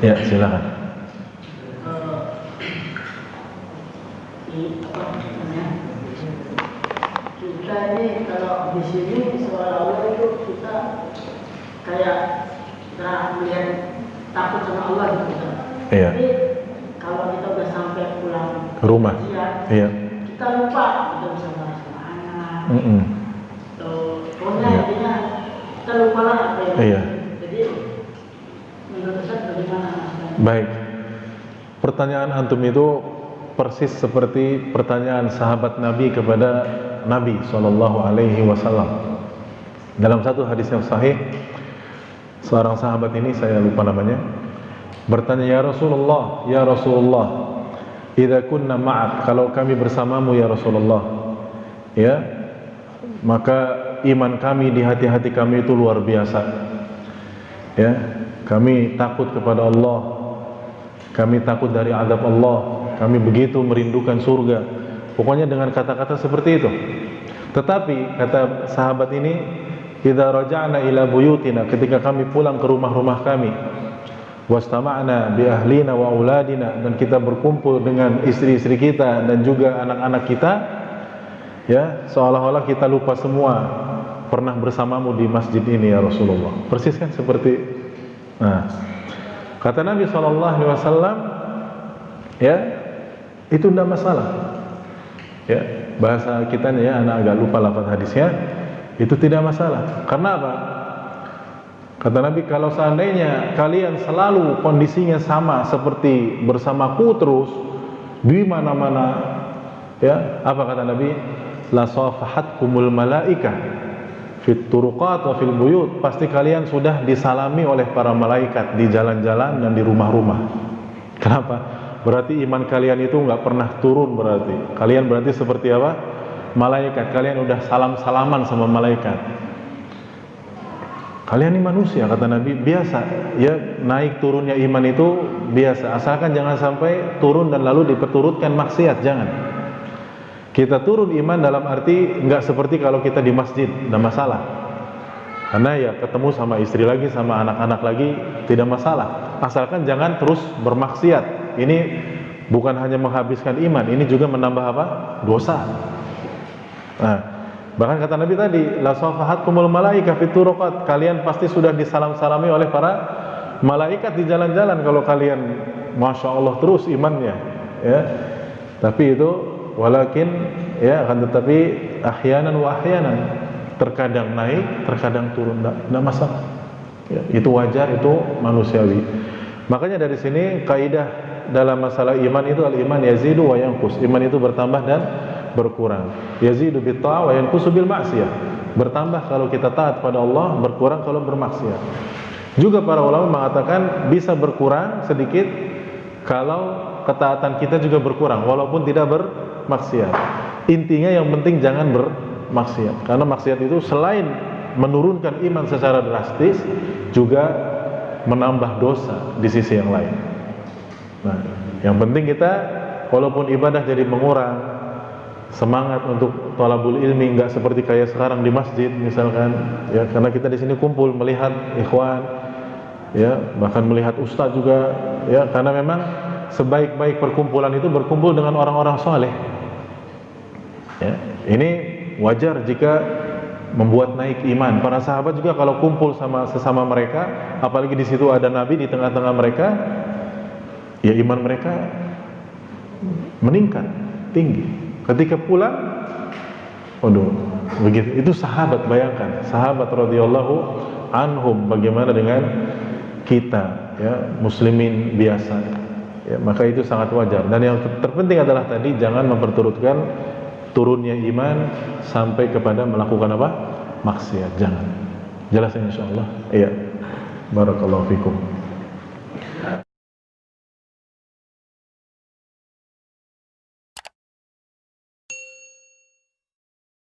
Ya, silakan. Kita ini kalau di sini seolah-olah itu kita kayak melihat takut sama Allah gitu. Iya. Tapi kalau kita udah sampai pulang Ke rumah. Iya. kita lupa kita bisa marah sama anak. Pokoknya intinya kita lupa lah apa yang. Iya. Jadi menurut Ustaz bagaimana? Baik. Pertanyaan antum itu persis seperti pertanyaan sahabat Nabi kepada Nabi SAW. Dalam satu hadis yang sahih, seorang sahabat ini, saya lupa namanya, bertanya, ya Rasulullah, idza kunna ma'ak, kalau kami bersamamu ya Rasulullah, ya, maka iman kami di hati-hati kami itu luar biasa. Ya, kami takut kepada Allah, kami takut dari azab Allah, kami begitu merindukan surga. Pokoknya dengan kata-kata seperti itu. Tetapi kata sahabat ini, idza raja'na ila buyutina, ketika kami pulang ke rumah-rumah kami, wastama'na bi ahlina wa auladina, dan kita berkumpul dengan istri-istri kita dan juga anak-anak kita, ya, seolah-olah kita lupa semua pernah bersamamu di masjid ini ya Rasulullah. Persis kan seperti, nah, kata Nabi SAW, ya, itu tidak masalah. Ya, bahasa kita ya, anak agak lupa lafaz hadisnya, itu tidak masalah. Karena apa? Kata Nabi, kalau seandainya kalian selalu kondisinya sama seperti bersamaku terus di mana-mana, ya, apa kata Nabi? La safahatkumul malaika fit turuqat wa fil buyut, pasti kalian sudah disalami oleh para malaikat di jalan-jalan dan di rumah-rumah. Kenapa? Berarti iman kalian itu nggak pernah turun. Berarti kalian berarti seperti apa? Malaikat. Kalian udah salam-salaman sama malaikat. Kalian ini manusia, kata Nabi, biasa ya, naik turunnya iman itu biasa, asalkan jangan sampai turun dan lalu diperturutkan maksiat. Jangan. Kita turun iman dalam arti nggak seperti kalau kita di masjid, tidak masalah. Karena ya ketemu sama istri lagi, sama anak-anak lagi, tidak masalah. Asalkan jangan terus bermaksiat. Ini bukan hanya menghabiskan iman, ini juga menambah apa? Dosa. Nah, bahkan kata Nabi tadi, la safahatkumul malaika fit turuqat, kalian pasti sudah disalam-salami oleh para malaikat di jalan-jalan kalau kalian masya Allah terus imannya, ya. Tapi itu walakin, ya, akan tetapi ahyanan wa ahyanan, terkadang naik, terkadang turun, tidak masalah. Ya, itu wajar, itu manusiawi. Makanya dari sini kaidah dalam masalah iman itu, al-iman yazidu wa yanqus. Iman itu bertambah dan berkurang. Yazidu bit ta'ah wa yanqusu bil ma'siyah. Bertambah kalau kita taat pada Allah, berkurang kalau bermaksiat. Juga para ulama mengatakan bisa berkurang sedikit kalau ketaatan kita juga berkurang walaupun tidak bermaksiat. Intinya yang penting jangan bermaksiat. Karena maksiat itu selain menurunkan iman secara drastis, juga menambah dosa di sisi yang lain. Nah, yang penting kita walaupun ibadah jadi mengurang, semangat untuk thalabul ilmi nggak seperti kayak sekarang di masjid misalkan, ya, karena kita di sini kumpul melihat ikhwan, ya, bahkan melihat ustadz juga, ya, karena memang sebaik-baik perkumpulan itu berkumpul dengan orang-orang saleh. Ya, ini wajar jika membuat naik iman. Para sahabat juga kalau kumpul sama sesama mereka, apalagi di situ ada Nabi di tengah-tengah mereka, ya, iman mereka meningkat tinggi. Ketika pulang, waduh, begitu. Itu sahabat, bayangkan, sahabat radhiyallahu anhum, bagaimana dengan kita, ya, muslimin biasa. Ya, maka itu sangat wajar. Dan yang terpenting adalah tadi jangan memperturutkan turunnya iman sampai kepada melakukan apa? Maksiat. Jangan. Jelas insyaallah. Iya. Barakallahu fikum.